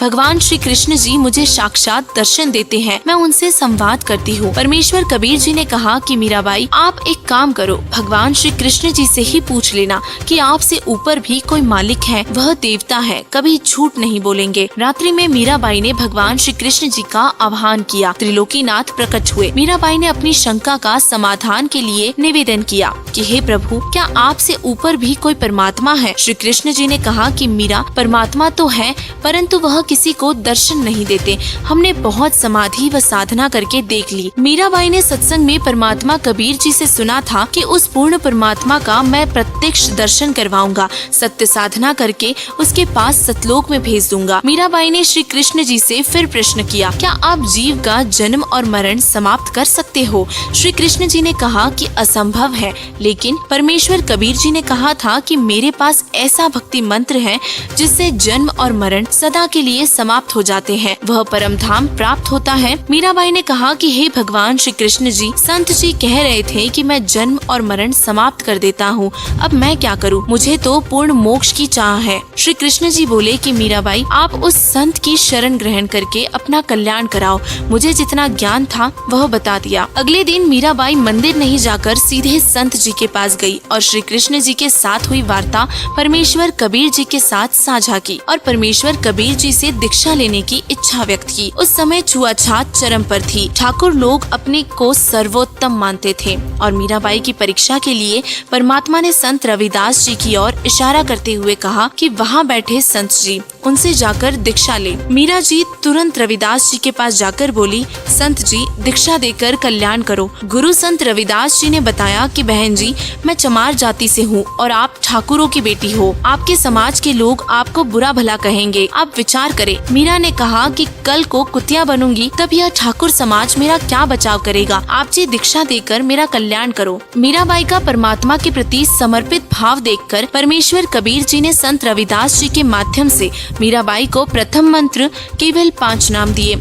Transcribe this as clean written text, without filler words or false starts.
भगवान श्री कृष्ण जी मुझे साक्षात दर्शन देते हैं, मैं उनसे संवाद करती हूँ। परमेश्वर कबीर जी ने कहा कि मीराबाई, आप एक काम करो, भगवान श्री कृष्ण जी से ही पूछ लेना कि आपसे ऊपर भी कोई मालिक है, वह देवता है, कभी झूठ नहीं बोलेंगे। रात्रि में मीराबाई ने भगवान श्री कृष्ण जी का आह्वान किया। त्रिलोकीनाथ प्रकट हुए। मीराबाई ने अपनी शंका का समाधान के लिए निवेदन किया कि हे प्रभु, क्या आपसे ऊपर भी कोई परमात्मा है? श्री कृष्ण जी ने कहा कि मीरा, परमात्मा तो है, परंतु वह किसी को दर्शन नहीं देते। हमने बहुत समाधि व साधना करके देख ली। मीराबाई ने सत्संग में परमात्मा कबीर जी से सुना था कि उस पूर्ण परमात्मा का मैं प्रत्यक्ष दर्शन करवाऊंगा, सत्य साधना करके उसके पास सतलोक में भेज दूंगा। मीराबाई ने श्री कृष्ण जी से फिर प्रश्न किया, क्या आप जीव का जन्म और मरण समाप्त कर सकते हो? श्री कृष्ण जी ने कहा कि असंभव है, लेकिन परमेश्वर कबीर जी ने कहा था कि मेरे पास ऐसा भक्ति मंत्र है जिससे जन्म और मरण सदा के लिए समाप्त हो जाते हैं, वह परम धाम प्राप्त होता है। मीराबाई ने कहा कि हे भगवान श्री कृष्ण जी, संत जी कह रहे थे कि मैं जन्म और मरण समाप्त कर देता हूँ, अब मैं क्या करूँ? मुझे तो पूर्ण मोक्ष की चाह है। श्री कृष्ण जी बोले कि मीराबाई, आप उस संत की शरण ग्रहण करके अपना कल्याण कराओ। मुझे जितना ज्ञान था वह बता दिया। अगले दिन मीराबाई मंदिर नहीं जाकर सीधे संत जी के पास गई और श्री कृष्ण जी के साथ हुई वार्ता परमेश्वर कबीर जी के साथ साझा की और परमेश्वर कबीर जी से दीक्षा लेने की इच्छा व्यक्त की। उस समय छुआछात चरम पर थी। ठाकुर लोग अपने को सर्वोत्तम मानते थे और मीराबाई की परीक्षा के लिए परमात्मा ने संत रविदास जी की ओर इशारा करते हुए कहा कि वहाँ बैठे संत जी, उनसे जाकर दीक्षा ले। मीरा जी तुरंत रविदास जी के पास जाकर बोली, संत जी, दीक्षा देकर कल्याण करो। गुरु संत रविदास जी ने बताया कि बहन जी, मैं चमार जाति से हूँ और आप ठाकुरों की बेटी हो। आपके समाज के लोग आपको बुरा भला कहेंगे, आप विचार करें। मीरा ने कहा कि कल को कुतिया बनूंगी तब यह ठाकुर समाज मेरा क्या बचाव करेगा? आप जी दीक्षा देकर मेरा कल्याण करो। मीराबाई का परमात्मा के प्रति समर्पित भाव देखकर परमेश्वर कबीर जी ने संत रविदास जी के माध्यम से मीराबाई को प्रथम मंत्र केवल 5 नाम दिए।